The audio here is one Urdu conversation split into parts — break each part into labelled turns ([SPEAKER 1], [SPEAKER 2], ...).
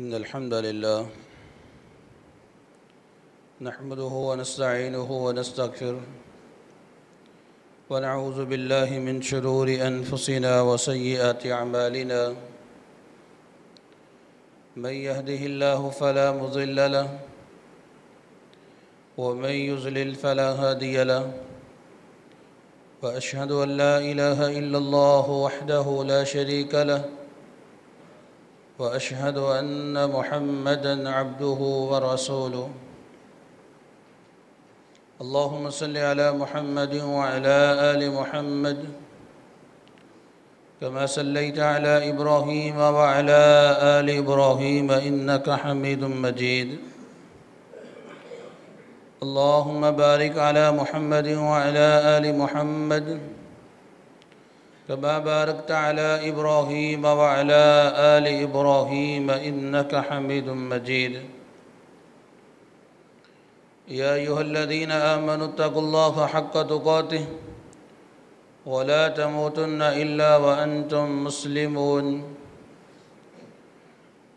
[SPEAKER 1] إن الحمد لله نحمده ونستعينه ونستغفره ونعوذ بالله من شرور أنفسنا وسيئات أعمالنا من يهده الله فلا مضل له ومن يضلل فلا هادي له وأشهد أن لا إله إلا الله وحده لا شريك له وأشهد أن محمدًا عبده ورسوله اللهم صل على محمد وعلى آل محمد كما صليت على إبراهيم وعلى آل إبراهيم إنك حميد مجيد اللهم بارك على محمد وعلى آل محمد كما باركت على إبراهيم وعلى آل إبراهيم إنك حميد مجيد يا أيها الذين آمنوا اتقوا الله حق تقاته ولا تموتن إلا وأنتم مسلمون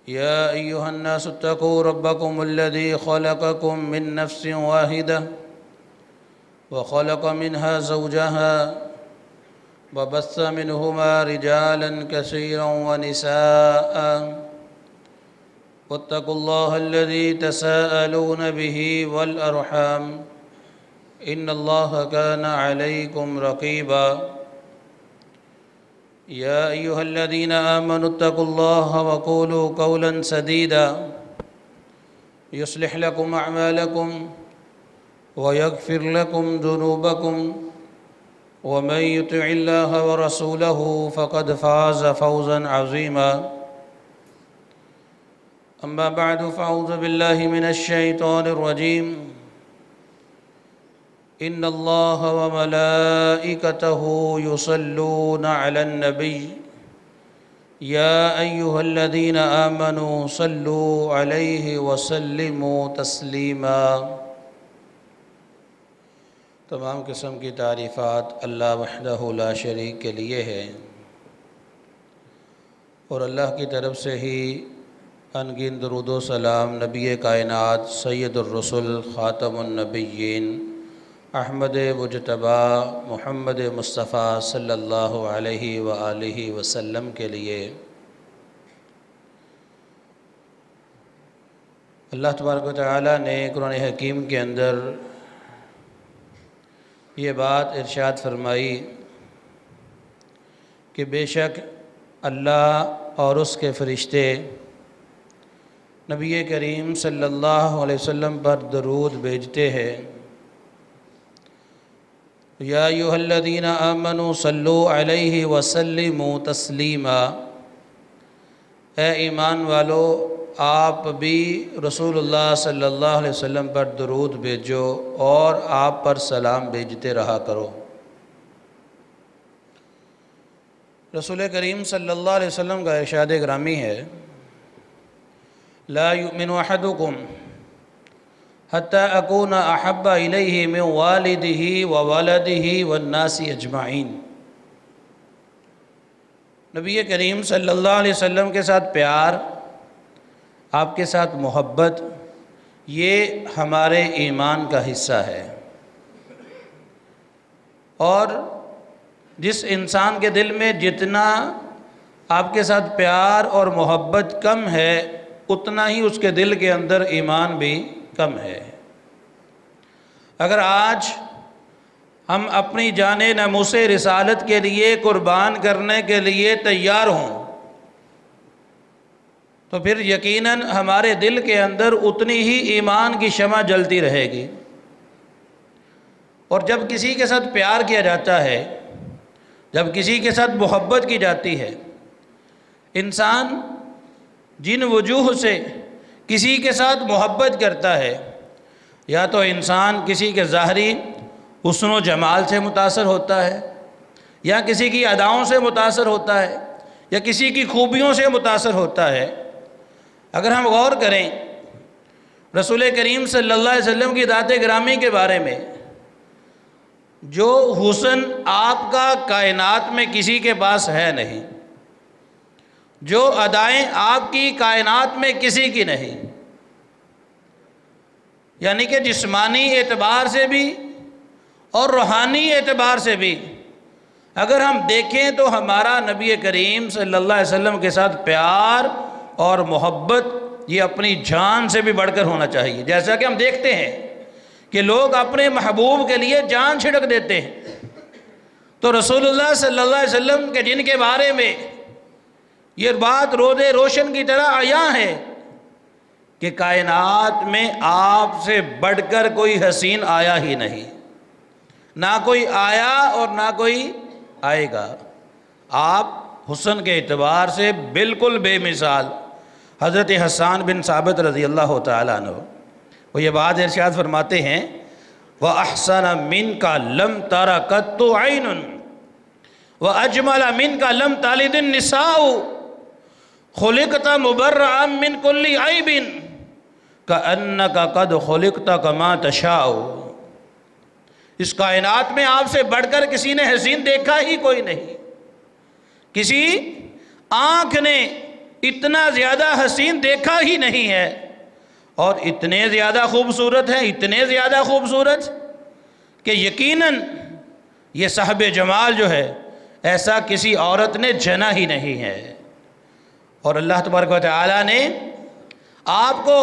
[SPEAKER 1] يا أيها الناس اتقوا ربكم الذي خلقكم من نفس واحدة وخلق منها زوجها وبث منهما رجالا كثيرا ونساء واتقوا الله الذي تساءلون به والأرحام إن الله كان عليكم رقيبا يا أيها الذين آمنوا اتقوا الله وقولوا قولا سديدا يصلح لكم أعمالكم ويغفر لكم ذنوبكم ومن يطع الله ورسوله فقد فاز فوزا عظيما أما بعد فأعوذ بالله من الشيطان الرجيم إن الله وملائكته يصلون على النبي يا أيها الذين آمنوا صلوا عليه وسلموا تسليما تمام قسم کی تعریفات اللہ وحدہ لا شریک کے لیے ہے اور اللہ کی طرف سے ہی انگن درود و سلام نبی کائنات سید الرسل خاتم النبیین احمد مجتبی محمد مصطفیٰ صلی اللہ علیہ وآلہ وسلم کے لیے اللہ تبارک و تعالیٰ نے قرآن حکیم کے اندر یہ بات ارشاد فرمائی کہ بے شک اللہ اور اس کے فرشتے نبی کریم صلی اللہ علیہ وسلم پر درود بھیجتے ہیں یا ایھا الذین آمنوا صلوا علیہ وسلموا تسلیما اے ایمان والو آپ بھی رسول اللہ صلی اللہ علیہ وسلم پر درود بھیجو اور آپ پر سلام بھیجتے رہا کرو رسول کریم صلی اللہ علیہ وسلم کا ارشاد گرامی ہے لا یؤمن احدکم حتی اکون احب الیہ من والدہ وولدہ والناس اجمعین نبی کریم صلی اللہ علیہ وسلم کے ساتھ پیار آپ کے ساتھ محبت یہ ہمارے ایمان کا حصہ ہے اور جس انسان کے دل میں جتنا آپ کے ساتھ پیار اور محبت کم ہے اتنا ہی اس کے دل کے اندر ایمان بھی کم ہے اگر آج ہم اپنی جان ناموس رسالت کے لیے قربان کرنے کے لیے تیار ہوں تو پھر یقیناً ہمارے دل کے اندر اتنی ہی ایمان کی شمع جلتی رہے گی اور جب کسی کے ساتھ پیار کیا جاتا ہے جب کسی کے ساتھ محبت کی جاتی ہے انسان جن وجوہ سے کسی کے ساتھ محبت کرتا ہے یا تو انسان کسی کے ظاہری حسن و جمال سے متاثر ہوتا ہے یا کسی کی اداؤں سے متاثر ہوتا ہے یا کسی کی خوبیوں سے متاثر ہوتا ہے اگر ہم غور کریں رسول کریم صلی اللہ علیہ وسلم کی ذات گرامی کے بارے میں جو حسن آپ کا کائنات میں کسی کے پاس ہے نہیں جو ادائیں آپ کی کائنات میں کسی کی نہیں، یعنی کہ جسمانی اعتبار سے بھی اور روحانی اعتبار سے بھی اگر ہم دیکھیں تو ہمارا نبی کریم صلی اللہ علیہ وسلم کے ساتھ پیار اور محبت یہ اپنی جان سے بھی بڑھ کر ہونا چاہیے۔ جیسا کہ ہم دیکھتے ہیں کہ لوگ اپنے محبوب کے لیے جان چھڑک دیتے ہیں، تو رسول اللہ صلی اللہ علیہ وسلم کے جن کے بارے میں یہ بات روزے روشن کی طرح عیاں ہے کہ کائنات میں آپ سے بڑھ کر کوئی حسین آیا ہی نہیں، نہ کوئی آیا اور نہ کوئی آئے گا۔ آپ حسن کے اعتبار سے بالکل بے مثال۔ حضرت حسان بن ثابت رضی اللہ تعالیٰ عنہ وہ یہ بات ارشاد فرماتے ہیں وَأَحْسَنَ مِنْكَ لَمْ تَرَ قَطُّ عَيْنٌ وَأَجْمَلَ مِنْكَ لَمْ تَلِدِ النِّسَاءُ خُلِقْتَ مُبَرَّأً مِنْ كُلِّ عَيْبٍ كَأَنَّكَ قَدْ خُلِقْتَ كَمَا تَشَاءُ۔ اس کائنات میں آپ سے بڑھ کر کسی نے حسین دیکھا ہی کوئی نہیں، کسی آنکھ نے اتنا زیادہ حسین دیکھا ہی نہیں ہے، اور اتنے زیادہ خوبصورت ہیں، اتنے زیادہ خوبصورت کہ یقیناً یہ صاحب جمال جو ہے ایسا کسی عورت نے جنا ہی نہیں ہے۔ اور اللہ تبارک و تعالیٰ نے آپ کو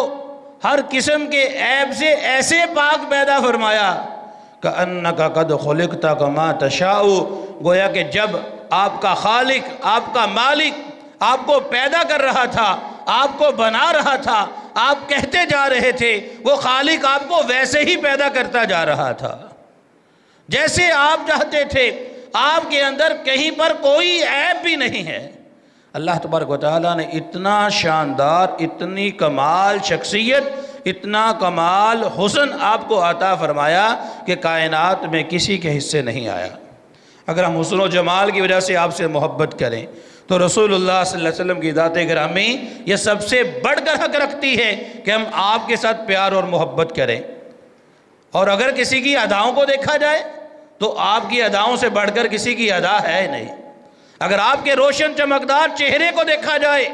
[SPEAKER 1] ہر قسم کے عیب سے ایسے پاک پیدا فرمایا کَأَنَّكَ قَدْ خُلِقْتَ كَمَا تَشَاءُ، گویا کہ جب آپ کا خالق، آپ کا مالک آپ کو پیدا کر رہا تھا، آپ کو بنا رہا تھا، آپ کہتے جا رہے تھے، وہ خالق آپ کو ویسے ہی پیدا کرتا جا رہا تھا جیسے آپ چاہتے تھے۔ آپ کے اندر کہیں پر کوئی عیب بھی نہیں ہے۔ اللہ تبارک و تعالیٰ نے اتنا شاندار، اتنی کمال شخصیت، اتنا کمال حسن آپ کو عطا فرمایا کہ کائنات میں کسی کے حصے نہیں آیا۔ اگر ہم حسن و جمال کی وجہ سے آپ سے محبت کریں تو رسول اللہ صلی اللہ علیہ وسلم کی ذات گرامی یہ سب سے بڑھ کر حق رکھتی ہے کہ ہم آپ کے ساتھ پیار اور محبت کریں۔ اور اگر کسی کی اداؤں کو دیکھا جائے تو آپ کی اداؤں سے بڑھ کر کسی کی ادا ہے نہیں۔ اگر آپ کے روشن چمکدار چہرے کو دیکھا جائے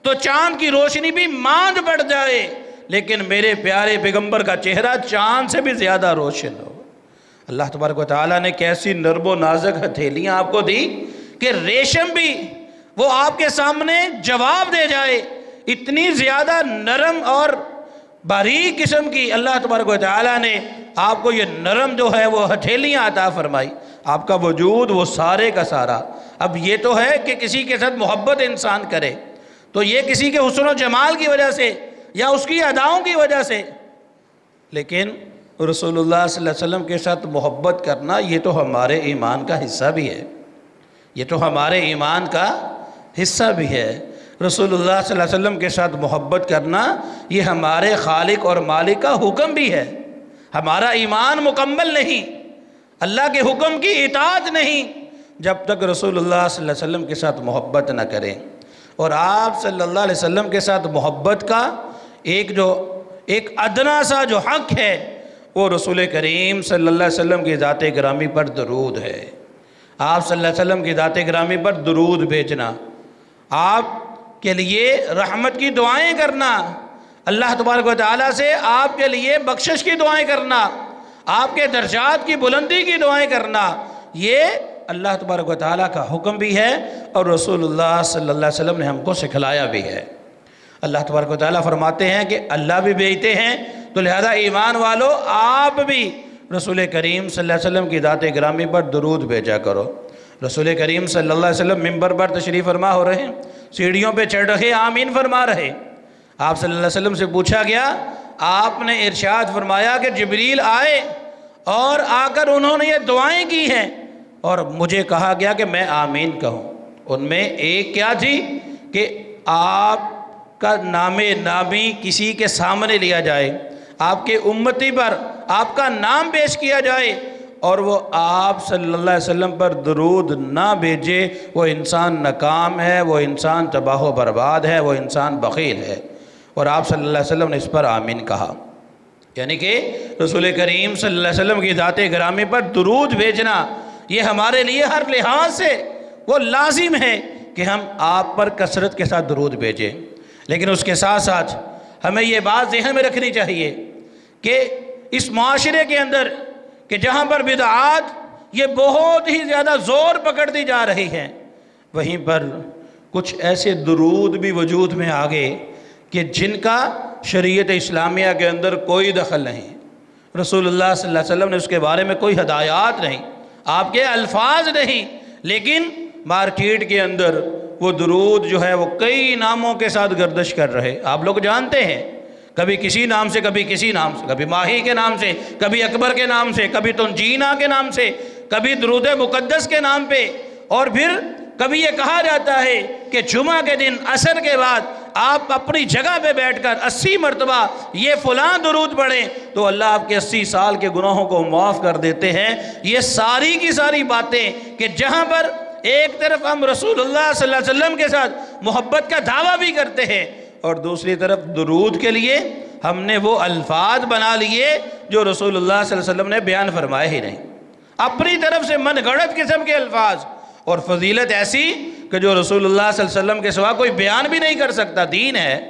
[SPEAKER 1] تو چاند کی روشنی بھی ماند پڑ جائے، لیکن میرے پیارے پیغمبر کا چہرہ چاند سے بھی زیادہ روشن ہو۔ اللہ تبارک و تعالیٰ نے کیسی نرم و نازک ہتھیلیاں آپ کو دی کہ ریشم بھی وہ آپ کے سامنے جواب دے جائے، اتنی زیادہ نرم اور باریک قسم کی اللہ تبارک و تعالیٰ نے آپ کو یہ نرم جو ہے وہ ہتھیلیاں عطا فرمائی۔ آپ کا وجود وہ سارے کا سارا، اب یہ تو ہے کہ کسی کے ساتھ محبت انسان کرے تو یہ کسی کے حسن و جمال کی وجہ سے یا اس کی اداؤں کی وجہ سے، لیکن رسول اللہ صلی اللہ علیہ وسلم کے ساتھ محبت کرنا یہ تو ہمارے ایمان کا حصہ بھی ہے، یہ تو ہمارے ایمان کا حصہ بھی ہے۔ رسول اللہ صلی اللہ علیہ وسلم کے ساتھ محبت کرنا یہ ہمارے خالق اور مالک کا حکم بھی ہے۔ ہمارا ایمان مکمل نہیں، اللہ کے حکم کی اطاعت نہیں جب تک رسول اللہ صلی اللہ علیہ وسلم کے ساتھ محبت نہ کریں۔ اور آپ صلی اللہ علیہ وسلم کے ساتھ محبت کا ایک ادنا سا جو حق ہے وہ رسول کریم صلی اللہ علیہ وسلم کی ذات گرامی پر درود ہے۔ آپ صلی اللہ علیہ وسلم کی ذات گرامی پر درود بھیجنا، آپ کے لیے رحمت کی دعائیں کرنا، اللہ تبارک و تعالیٰ سے آپ کے لیے بخشش کی دعائیں کرنا، آپ کے درجات کی بلندی کی دعائیں کرنا، یہ اللہ تبارک و تعالیٰ کا حکم بھی ہے اور رسول اللہ صلی اللہ علیہ وسلم نے ہم کو سکھلایا بھی ہے۔ اللہ تبارک و تعالیٰ فرماتے ہیں کہ اللہ بھی بھیجتے ہیں تو لہذا ایمان والو آپ بھی رسول کریم صلی اللہ علیہ وسلم کی ذات گرامی پر درود بھیجا کرو۔ رسول کریم صلی اللہ علیہ وسلم منبر پر تشریف فرما ہو رہے ہیں، سیڑھیوں پہ چڑھ رہے، آمین فرما رہے۔ آپ صلی اللہ علیہ وسلم سے پوچھا گیا، آپ نے ارشاد فرمایا کہ جبریل آئے اور آ کر انہوں نے یہ دعائیں کی ہیں اور مجھے کہا گیا کہ میں آمین کہوں۔ ان میں ایک کیا تھی کہ آپ کا نام نامی کسی کے سامنے لیا جائے، آپ کے امتی پر آپ کا نام پیش کیا جائے اور وہ آپ صلی اللہ علیہ وسلم پر درود نہ بھیجے، وہ انسان ناکام ہے، وہ انسان تباہ و برباد ہے، وہ انسان بخیل ہے۔ اور آپ صلی اللہ علیہ وسلم نے اس پر آمین کہا، یعنی کہ رسول کریم صلی اللہ علیہ وسلم کی ذات گرامی پر درود بھیجنا یہ ہمارے لیے ہر لحاظ سے وہ لازم ہے کہ ہم آپ پر کثرت کے ساتھ درود بھیجیں، لیکن اس کے ساتھ ساتھ ہمیں یہ بات ذہن میں رکھنی چاہیے کہ اس معاشرے کے اندر کہ جہاں پر بدعات یہ بہت ہی زیادہ زور پکڑتی جا رہی ہیں، وہیں پر کچھ ایسے درود بھی وجود میں آ گئے کہ جن کا شریعت اسلامیہ کے اندر کوئی دخل نہیں، رسول اللہ صلی اللہ علیہ وسلم نے اس کے بارے میں کوئی ہدایات نہیں، آپ کے الفاظ نہیں، لیکن مارکیٹ کے اندر وہ درود جو ہے وہ کئی ناموں کے ساتھ گردش کر رہے۔ آپ لوگ جانتے ہیں، کبھی کسی نام سے، کبھی کسی نام سے، کبھی ماہی کے نام سے، کبھی اکبر کے نام سے، کبھی تنجینا کے نام سے، کبھی درود مقدس کے نام پہ، اور پھر کبھی یہ کہا جاتا ہے کہ جمعہ کے دن عصر کے بعد آپ اپنی جگہ پہ بیٹھ کر 80 مرتبہ یہ فلاں درود پڑھیں تو اللہ آپ کے 80 سال کے گناہوں کو معاف کر دیتے ہیں۔ یہ ساری کی ساری باتیں کہ جہاں پر ایک طرف ہم رسول اللہ صلی اللہ علیہ وسلم کے ساتھ محبت کا دعویٰ بھی کرتے ہیں، اور دوسری طرف درود کے لیے ہم نے وہ الفاظ بنا لیے جو رسول اللہ صلی اللہ علیہ وسلم نے بیان فرمائے ہی نہیں، اپنی طرف سے من گھڑت قسم کے الفاظ، اور فضیلت ایسی کہ جو رسول اللہ صلی اللہ علیہ وسلم کے سوا کوئی بیان بھی نہیں کر سکتا۔ دین ہے،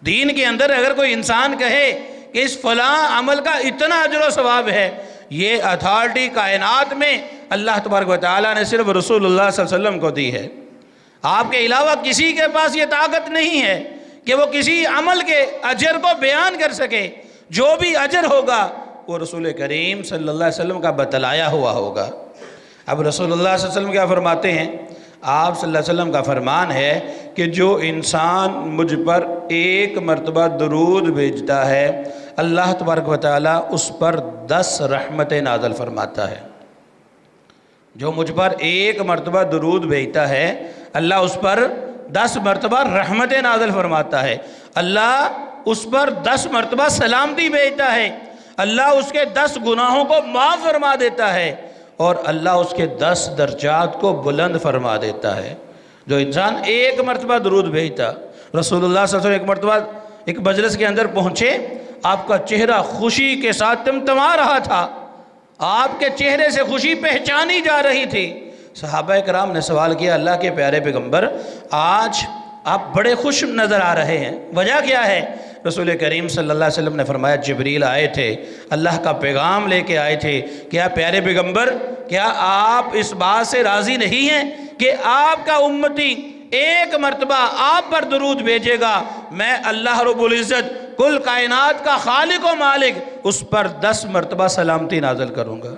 [SPEAKER 1] دین کے اندر اگر کوئی انسان کہے کہ اس فلاں عمل کا اتنا اجر و ثواب ہے، یہ اتھارٹی کائنات میں اللہ تبارک و تعالیٰ نے صرف رسول اللہ صلی اللہ علیہ وسلم کو دی ہے۔ آپ کے علاوہ کسی کے پاس یہ طاقت نہیں ہے کہ وہ کسی عمل کے اجر کو بیان کر سکے، جو بھی اجر ہوگا وہ رسول کریم صلی اللہ علیہ وسلم کا بتلایا ہوا ہوگا۔ اب رسول اللہ صلی اللہ علیہ وسلم کیا فرماتے ہیں؟ آپ صلی اللہ علیہ وسلم کا فرمان ہے کہ جو انسان مجھ پر ایک مرتبہ درود بھیجتا ہے، اللہ تبارک و تعالیٰ اس پر 10 رحمتیں نازل فرماتا ہے۔ جو مجھ پر ایک مرتبہ درود بھیجتا ہے، اللہ اس پر 10 مرتبہ رحمتیں نازل فرماتا ہے، اللہ اس پر 10 مرتبہ سلامتی بھیجتا ہے، اللہ اس کے 10 گناہوں کو معاف فرما دیتا ہے، اور اللہ اس کے 10 درجات کو بلند فرما دیتا ہے۔ جو انسان ایک مرتبہ درود بھیجتا، رسول اللہ صلی اللہ علیہ وسلم ایک مرتبہ ایک مجلس کے اندر پہنچے، آپ کا چہرہ خوشی کے ساتھ تمتما رہا تھا، آپ کے چہرے سے خوشی پہچانی جا رہی تھی۔ صحابہ کرام نے سوال کیا، اللہ کے پیارے پیغمبر آج آپ بڑے خوش نظر آ رہے ہیں، وجہ کیا ہے؟ رسول کریم صلی اللہ علیہ وسلم نے فرمایا جبریل آئے تھے، اللہ کا پیغام لے کے آئے تھے۔ کیا پیارے پیغمبر، کیا آپ اس بات سے راضی نہیں ہیں کہ آپ کا امتی ایک مرتبہ آپ پر درود بھیجے گا، میں اللہ رب العزت کل کائنات کا خالق و مالک اس پر 10 مرتبہ سلامتی نازل کروں گا؟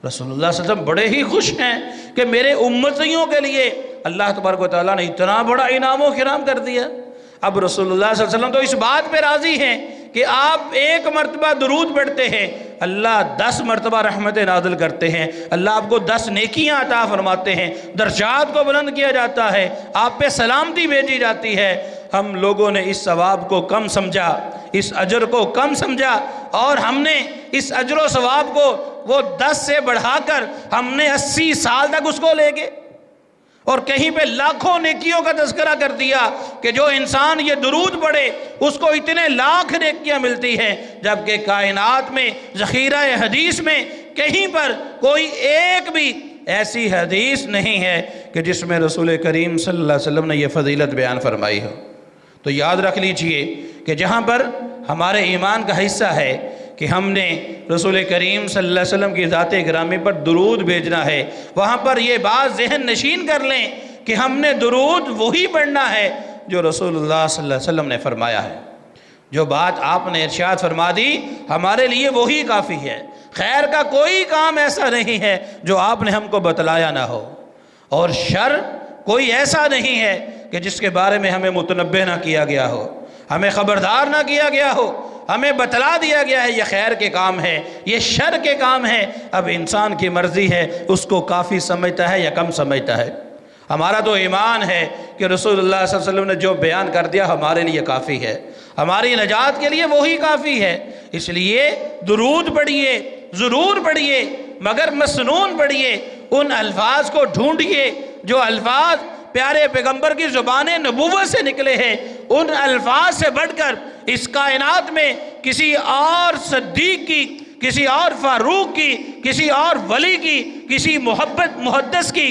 [SPEAKER 1] رسول اللہ صلی اللہ علیہ وسلم بڑے ہی خوش ہیں کہ میرے امتیوں کے لیے اللہ تبارک و تعالیٰ نے اتنا بڑا انعام و کرام کر دیا۔ اب رسول اللہ صلی اللہ علیہ وسلم تو اس بات پہ راضی ہیں کہ آپ ایک مرتبہ درود پڑھتے ہیں، اللہ 10 مرتبہ رحمتیں نازل کرتے ہیں، اللہ آپ کو 10 نیکیاں عطا فرماتے ہیں، درجات کو بلند کیا جاتا ہے، آپ پہ سلامتی بھیجی جاتی ہے۔ ہم لوگوں نے اس ثواب کو کم سمجھا، اس اجر کو کم سمجھا، اور ہم نے اس اجر و ثواب کو وہ 10 سے بڑھا کر ہم نے 80 سال تک اس کو لے گئے، اور کہیں پہ لاکھوں نیکیوں کا تذکرہ کر دیا کہ جو انسان یہ درود پڑھے اس کو اتنے لاکھ نیکیاں ملتی ہیں، جبکہ کائنات میں ذخیرہ حدیث میں کہیں پر کوئی ایک بھی ایسی حدیث نہیں ہے کہ جس میں رسول کریم صلی اللہ علیہ وسلم نے یہ فضیلت بیان فرمائی ہو۔ تو یاد رکھ لیجئے کہ جہاں پر ہمارے ایمان کا حصہ ہے کہ ہم نے رسول کریم صلی اللہ علیہ وسلم کی ذات گرامی پر درود بھیجنا ہے، وہاں پر یہ بات ذہن نشین کر لیں کہ ہم نے درود وہی پڑھنا ہے جو رسول اللہ صلی اللہ علیہ وسلم نے فرمایا ہے۔ جو بات آپ نے ارشاد فرما دی ہمارے لیے وہی کافی ہے، خیر کا کوئی کام ایسا نہیں ہے جو آپ نے ہم کو بتلایا نہ ہو، اور شر کوئی ایسا نہیں ہے کہ جس کے بارے میں ہمیں متنبہ نہ کیا گیا ہو، ہمیں خبردار نہ کیا گیا ہو، ہمیں بتلا دیا گیا ہے یہ خیر کے کام ہے، یہ شر کے کام ہے۔ اب انسان کی مرضی ہے اس کو کافی سمجھتا ہے یا کم سمجھتا ہے۔ ہمارا تو ایمان ہے کہ رسول اللہ صلی اللہ علیہ وسلم نے جو بیان کر دیا ہمارے لیے کافی ہے، ہماری نجات کے لیے وہی کافی ہے۔ اس لیے درود پڑھیے، ضرور پڑھیے، مگر مسنون پڑھیے، ان الفاظ کو ڈھونڈیے جو الفاظ پیارے پیغمبر کی زبان نبوت سے نکلے ہیں۔ ان الفاظ سے بڑھ کر اس کائنات میں کسی اور صدیق کی، کسی اور فاروق کی، کسی اور ولی کی، کسی محدث کی،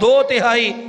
[SPEAKER 1] 2/3।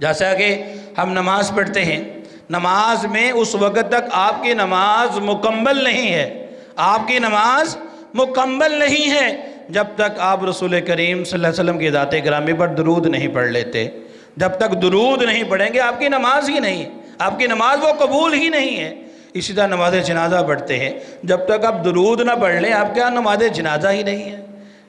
[SPEAKER 1] جیسا کہ ہم نماز پڑھتے ہیں، نماز میں اس وقت تک آپ کی نماز مکمل نہیں ہے، آپ کی نماز مکمل نہیں ہے جب تک آپ رسول کریم صلی اللہ علیہ وسلم کی ذات گرامی پر درود نہیں پڑھ لیتے۔ جب تک درود نہیں پڑھیں گے آپ کی نماز ہی نہیں ہے، آپ کی نماز وہ قبول ہی نہیں ہے۔ اسی طرح نماز جنازہ پڑھتے ہیں، جب تک آپ درود نہ پڑھ لیں آپ کیا نماز جنازہ ہی نہیں ہے۔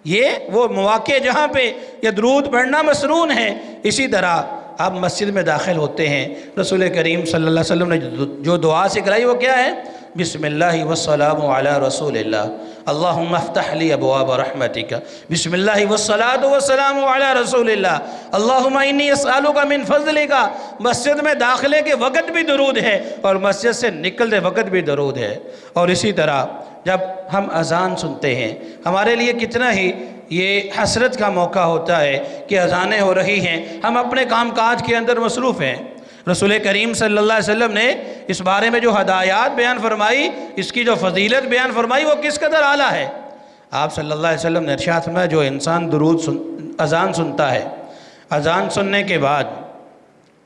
[SPEAKER 1] یہ وہ مواقع جہاں پہ یہ درود پڑھنا مسنون ہے۔ اسی طرح آپ مسجد میں داخل ہوتے ہیں، رسول کریم صلی اللہ علیہ وسلم نے جو دعا سکھلائی وہ کیا ہے؟ بسم اللہ والسلام علی رسول اللہ، اللہم افتح لی ابواب رحمتک، بسم اللہ والسلام علی رسول اللہ، اللہم انی اسألک من فضلک۔ مسجد میں داخلے کے وقت بھی درود ہے اور مسجد سے نکلتے وقت بھی درود ہے۔ اور اسی طرح جب ہم اذان سنتے ہیں، ہمارے لیے کتنا ہی یہ حسرت کا موقع ہوتا ہے کہ اذانیں ہو رہی ہیں، ہم اپنے کام کاج کے اندر مصروف ہیں۔ رسول کریم صلی اللہ علیہ وسلم نے اس بارے میں جو ہدایات بیان فرمائی، اس کی جو فضیلت بیان فرمائی وہ کس قدر اعلیٰ ہے۔ آپ صلی اللہ علیہ وسلم نے ارشاد فرمایا جو انسان اذان سنتا ہے، اذان سننے کے بعد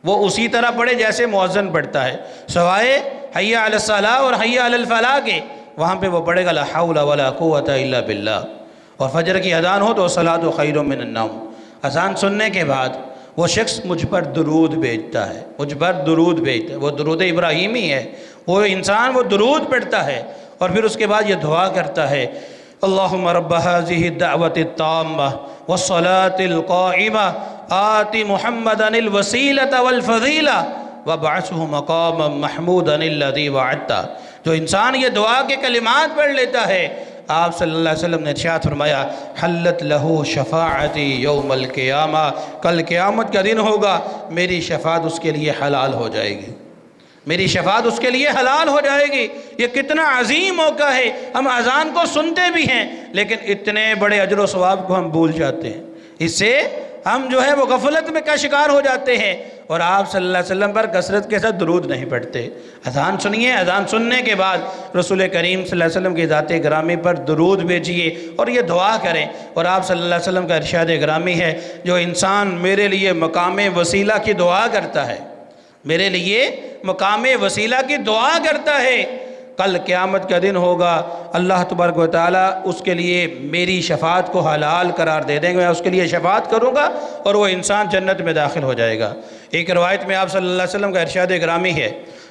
[SPEAKER 1] وہ اسی طرح پڑھے جیسے مؤذن پڑھتا ہے، سوائے حی علی الصلاۃ اور حی علی الفلاح کے، وہاں پہ وہ پڑھے گا لا حول ولا قوۃ الا باللہ۔ اور فجر کی اذان ہو تو الصلاۃ خیر من النوم۔ اذان سننے کے بعد وہ شخص مجھ پر درود بھیجتا ہے، مجھ پر درود بھیجتا ہے، وہ درود ابراہیمی ہے، وہ انسان وہ درود پڑھتا ہے اور پھر اس کے بعد یہ دعا کرتا ہے اللہم رب هذه الدعوة التامة والصلاة القائمة آت محمدا الوسیلة والفضیلة وابعثه مقاما محمودا الذی وعدتہ۔ جو انسان یہ دعا کے کلمات پڑھ لیتا ہے، آپ صلی اللہ علیہ وسلم نے ارشاد فرمایا حلت لہو شفاعتی یوم القیامہ، کل قیامت کا دن ہوگا میری شفاعت اس کے لیے حلال ہو جائے گی، میری شفاعت اس کے لیے حلال ہو جائے گی۔ یہ کتنا عظیم موقع ہے۔ ہم اذان کو سنتے بھی ہیں لیکن اتنے بڑے اجر و ثواب کو ہم بھول جاتے ہیں، اس سے ہم جو ہے وہ غفلت میں کا شکار ہو جاتے ہیں اور آپ صلی اللہ علیہ وسلم پر کثرت کے ساتھ درود نہیں پڑھتے۔ اذان سنیے، اذان سننے کے بعد رسول کریم صلی اللہ علیہ وسلم کی ذات گرامی پر درود بھیجیے اور یہ دعا کریں۔ اور آپ صلی اللہ علیہ وسلم کا ارشاد گرامی ہے جو انسان میرے لیے مقام وسیلہ کی دعا کرتا ہے، میرے لیے مقام وسیلہ کی دعا کرتا ہے، کل قیامت کا دن ہوگا اللہ تبارک و تعالیٰ اس کے لیے میری شفاعت کو حلال قرار دے دیں گے، میں اس کے لیے شفاعت کروں گا اور وہ انسان جنت میں داخل ہو جائے گا۔ ایک روایت میں آپ صلی اللہ علیہ وسلم کا ارشاد گرامی ہے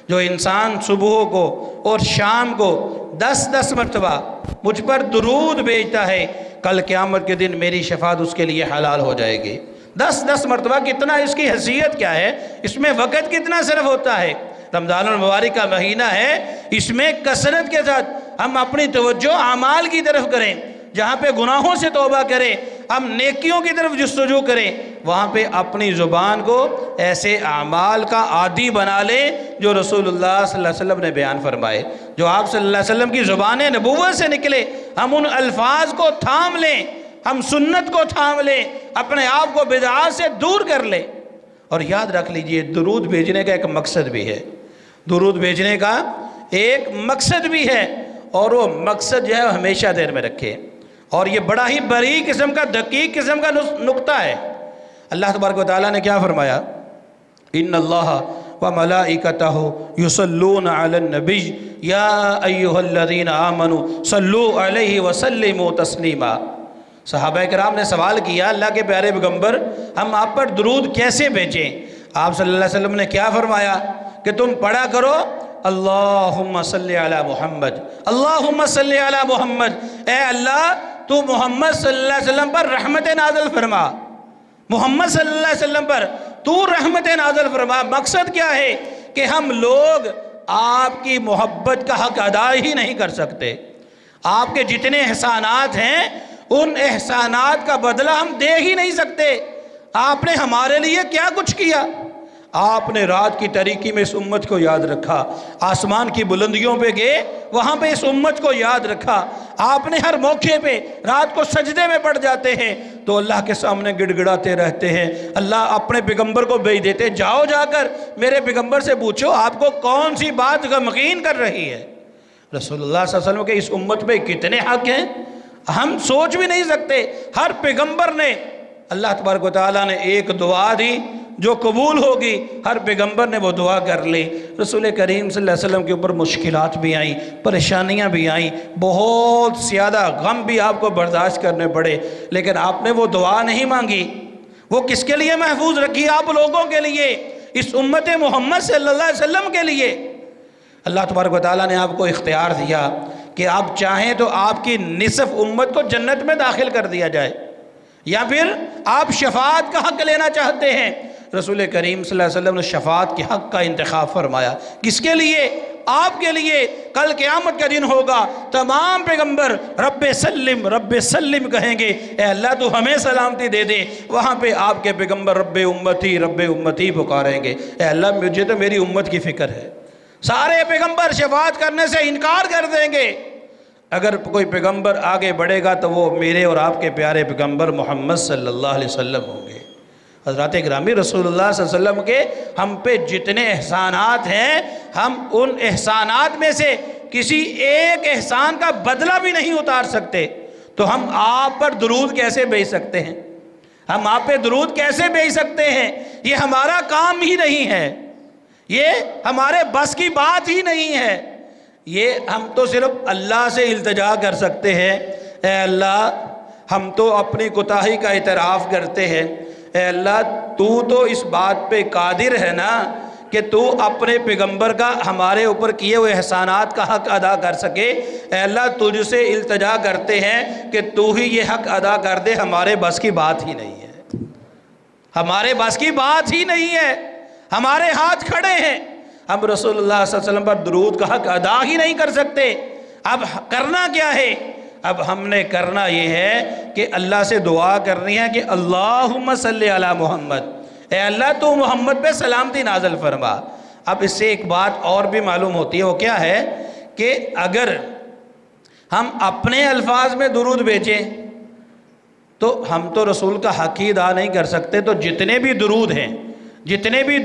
[SPEAKER 1] جو انسان صبح کو اور شام کو 10 مرتبہ مجھ پر درود بھیجتا ہے، کل قیامت کے دن میری شفاعت اس کے لیے حلال ہو جائے گی۔ 10 مرتبہ، کتنا اس کی حیثیت کیا ہے، اس میں وقت کتنا صرف ہوتا ہے۔ رمضان المبارک کا مہینہ ہے، اس میں کثرت کے ساتھ ہم اپنی توجہ اعمال کی طرف کریں، جہاں پہ گناہوں سے توبہ کریں، ہم نیکیوں کی طرف جستجو کریں، وہاں پہ اپنی زبان کو ایسے اعمال کا عادی بنا لیں جو رسول اللہ صلی اللہ علیہ وسلم نے بیان فرمائے، جو آپ صلی اللہ علیہ وسلم کی زبان نبوت سے نکلے، ہم ان الفاظ کو تھام لیں، ہم سنت کو تھام لیں، اپنے آپ کو بدعات سے دور کر لیں۔ اور یاد رکھ لیجئے درود بھیجنے کا ایک مقصد بھی ہے، درود بھیجنے کا ایک مقصد بھی ہے اور وہ مقصد جو ہے ہمیشہ دیر میں رکھے، اور یہ بڑا ہی بری قسم کا دقیق قسم کا نقطہ ہے۔ اللہ تبارک و تعالیٰ نے کیا فرمایا؟ ان اللہ وملائکتہ یصلون علی النبی یا ایہا الذین آمنوا صلوا علیہ وسلموا تسلیما۔ صحابہ کرام نے سوال کیا اللہ کے پیارے پیغمبر ہم آپ پر درود کیسے بھیجیں؟ آپ صلی اللہ علیہ وسلم نے کیا فرمایا کہ تم پڑھا کرو اللہم صلی علی محمد، اللہم صلی علی محمد، اے اللہ تو محمد صلی اللہ علیہ وسلم پر رحمت نازل فرما، محمد صلی اللہ علیہ وسلم پر تو رحمت نازل فرما۔ مقصد کیا ہے کہ ہم لوگ آپ کی محبت کا حق ادا ہی نہیں کر سکتے، آپ کے جتنے احسانات ہیں ان احسانات کا بدلہ ہم دے ہی نہیں سکتے۔ آپ نے ہمارے لیے کیا کچھ کیا؟ آپ نے رات کی تاریکی میں اس امت کو یاد رکھا، آسمان کی بلندیوں پہ گئے وہاں پہ اس امت کو یاد رکھا، آپ نے ہر موقع پہ رات کو سجدے میں پڑ جاتے ہیں تو اللہ کے سامنے گڑ گڑاتے رہتے ہیں، اللہ اپنے پیغمبر کو بھیج دیتے جاؤ جا کر میرے پیغمبر سے پوچھو آپ کو کون سی بات غمگین کر رہی ہے۔ رسول اللہ صلی اللہ علیہ وسلم کے اس امت پہ کتنے حق ہیں ہم سوچ بھی نہیں سکتے۔ ہر پیغمبر نے اللہ تبارک و تعالیٰ نے ایک دعا دی جو قبول ہوگی۔ ہر پیغمبر نے وہ دعا کر لی۔ رسول کریم صلی اللہ علیہ وسلم کے اوپر مشکلات بھی آئیں، پریشانیاں بھی آئیں، بہت زیادہ غم بھی آپ کو برداشت کرنے پڑے، لیکن آپ نے وہ دعا نہیں مانگی۔ وہ کس کے لیے محفوظ رکھی؟ آپ لوگوں کے لیے، اس امت محمد صلی اللہ علیہ وسلم کے لیے۔ اللہ تبارک و تعالیٰ نے آپ کو اختیار دیا کہ آپ چاہیں تو آپ کی نصف امت کو جنت میں داخل کر دیا جائے، یا پھر آپ شفاعت کا حق لینا چاہتے ہیں۔ رسول کریم صلی اللہ علیہ وسلم نے شفاعت کے حق کا انتخاب فرمایا۔ کس کے لیے؟ آپ کے لیے۔ کل قیامت کا دن ہوگا، تمام پیغمبر رب سلم کہیں گے، اے اللہ تو ہمیں سلامتی دے دے۔ وہاں پہ آپ کے پیغمبر رب امتی پکاریں گے، اے اللہ مجھے تو میری امت کی فکر ہے۔ سارے پیغمبر شفاعت کرنے سے انکار کر دیں گے۔ اگر کوئی پیغمبر آگے بڑھے گا تو وہ میرے اور آپ کے پیارے پیغمبر محمد صلی اللہ علیہ وسلم ہوں گے۔ حضرات گرامی، رسول اللہ صلی اللہ علیہ وسلم کے ہم پہ جتنے احسانات ہیں، ہم ان احسانات میں سے کسی ایک احسان کا بدلہ بھی نہیں اتار سکتے، تو ہم آپ پر درود کیسے بھیج سکتے ہیں؟ ہم آپ پہ درود کیسے بھیج سکتے ہیں؟ یہ ہمارا کام ہی نہیں ہے، یہ ہمارے بس کی بات ہی نہیں ہے۔ یہ ہم تو صرف اللہ سے التجا کر سکتے ہیں، اے اللہ ہم تو اپنی کوتاہی کا اعتراف کرتے ہیں، اے اللہ تو اس بات پہ قادر ہے نا کہ تو اپنے پیغمبر کا ہمارے اوپر کیے ہوئے احسانات کا حق ادا کر سکے۔ اے اللہ تجھ سے التجا کرتے ہیں کہ تو ہی یہ حق ادا کر دے، ہمارے بس کی بات ہی نہیں ہے، ہمارے بس کی بات ہی نہیں ہے، ہمارے ہاتھ کھڑے ہیں، ہم رسول اللہ صلی اللہ علیہ وسلم پر درود کا حق ادا ہی نہیں کر سکتے۔ اب کرنا کیا ہے؟ اب ہم نے کرنا یہ ہے کہ اللہ سے دعا کرنی ہے کہ اللہم صلی علی محمد، اے اللہ تو محمد پہ سلامتی نازل فرما۔ اب اس سے ایک بات اور بھی معلوم ہوتی ہے، وہ کیا ہے کہ اگر ہم اپنے الفاظ میں درود بھیجیں تو ہم تو رسول کا حق ہی ادا نہیں کر سکتے، تو جتنے بھی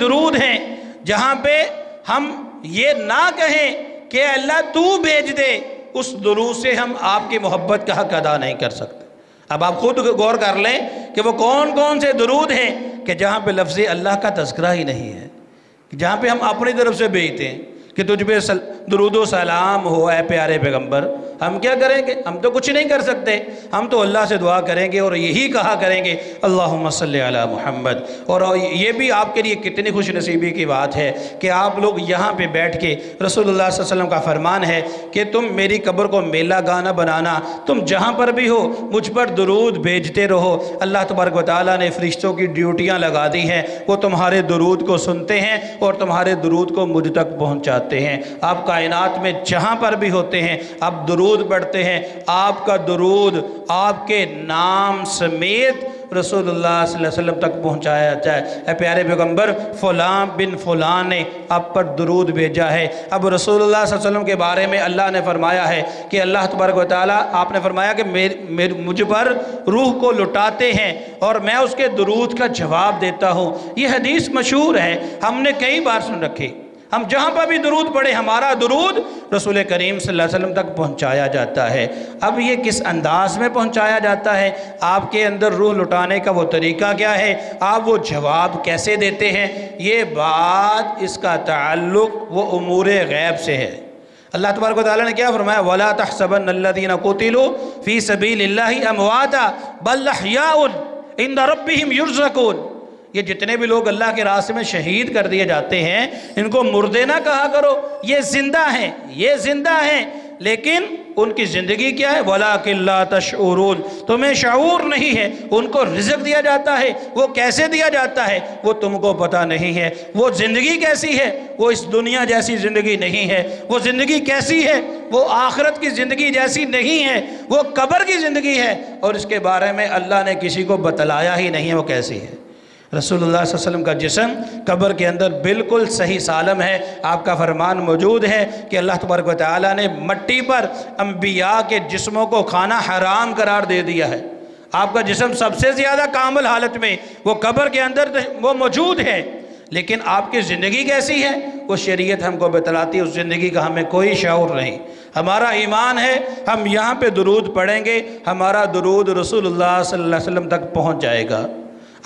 [SPEAKER 1] درود ہیں جہاں پہ ہم یہ نہ کہیں کہ اللہ تو بھیج دے، اس درود سے ہم آپ کی محبت کا حق ادا نہیں کر سکتے۔ اب آپ خود غور کر لیں کہ وہ کون کون سے درود ہیں کہ جہاں پہ لفظ اللہ کا تذکرہ ہی نہیں ہے، جہاں پہ ہم اپنی طرف سے بھیجتے ہیں کہ تجھ پہ درود و سلام ہو اے پیارے پیغمبر۔ ہم کیا کریں گے؟ ہم تو کچھ نہیں کر سکتے، ہم تو اللہ سے دعا کریں گے اور یہی کہا کریں گے اللہم صلی علی محمد۔ اور یہ بھی آپ کے لیے کتنی خوش نصیبی کی بات ہے کہ آپ لوگ یہاں پہ بیٹھ کے رسول اللہ صلی اللہ علیہ وسلم کا فرمان ہے کہ تم میری قبر کو میلہ گانا بنانا، تم جہاں پر بھی ہو مجھ پر درود بھیجتے رہو۔ اللہ تبارک و تعالیٰ نے فرشتوں کی ڈیوٹیاں لگا دی ہیں، وہ تمہارے درود کو سنتے ہیں اور تمہارے درود کو مجھ تک پہنچاتے ہیں۔ آپ کائنات میں جہاں پر بھی ہوتے ہیں، آپ درود پڑھتے ہیں، آپ کا درود آپ کے نام سمیت رسول اللہ صلی اللہ علیہ وسلم تک پہنچایا جاتا ہے۔ اے پیارے پیغمبر فلاں بن فلاں نے آپ پر درود بھیجا ہے۔ اب رسول اللہ صلی اللہ علیہ وسلم کے بارے میں اللہ نے فرمایا ہے کہ اللہ تبارک و تعالیٰ آپ نے فرمایا کہ مجھ پر روح کو لٹاتے ہیں اور میں اس کے درود کا جواب دیتا ہوں۔ یہ حدیث مشہور ہے، ہم نے کئی بار سن رکھی۔ ہم جہاں پر بھی درود پڑھے ہمارا درود رسول کریم صلی اللہ علیہ وسلم تک پہنچایا جاتا ہے۔ اب یہ کس انداز میں پہنچایا جاتا ہے؟ آپ کے اندر روح لٹانے کا وہ طریقہ کیا ہے؟ آپ وہ جواب کیسے دیتے ہیں؟ یہ بات، اس کا تعلق وہ امور غیب سے ہے۔ اللہ تبارک و تعالیٰ نے کیا فرمایا؟ وَلَا تَحْسَبَنَّ الَّذِينَ قُتِلُوا فِي سَبِيلِ اللَّهِ أَمْوَاتًا بَلْ أَحْيَاءٌ عِندَ رَبِّهِمْ يُرْزَقُونَ۔ یہ جتنے بھی لوگ اللہ کے راستے میں شہید کر دیے جاتے ہیں، ان کو مردے نہ کہا کرو، یہ زندہ ہیں، یہ زندہ ہیں، لیکن ان کی زندگی کیا ہے؟ وَلَٰكِن لَا تَشْعُرُونَ، تمہیں شعور نہیں ہے۔ ان کو رزق دیا جاتا ہے، وہ کیسے دیا جاتا ہے وہ تم کو پتہ نہیں ہے۔ وہ زندگی کیسی ہے؟ وہ اس دنیا جیسی زندگی نہیں ہے۔ وہ زندگی کیسی ہے؟ وہ آخرت کی زندگی جیسی نہیں ہے، وہ قبر کی زندگی ہے، اور اس کے بارے میں اللہ نے کسی کو بتلایا ہی نہیں ہے وہ کیسی ہے۔ رسول اللہ صلی اللہ علیہ وسلم کا جسم قبر کے اندر بالکل صحیح سالم ہے۔ آپ کا فرمان موجود ہے کہ اللہ تبارک و تعالیٰ نے مٹی پر انبیاء کے جسموں کو کھانا حرام قرار دے دیا ہے۔ آپ کا جسم سب سے زیادہ کامل حالت میں وہ قبر کے اندر وہ موجود ہے، لیکن آپ کی زندگی کیسی ہے وہ شریعت ہم کو بتلاتی ہے۔ اس زندگی کا ہمیں کوئی شعور نہیں۔ ہمارا ایمان ہے ہم یہاں پہ درود پڑھیں گے، ہمارا درود رسول اللہ صلی اللہ علیہ وسلم تک پہنچ جائے گا۔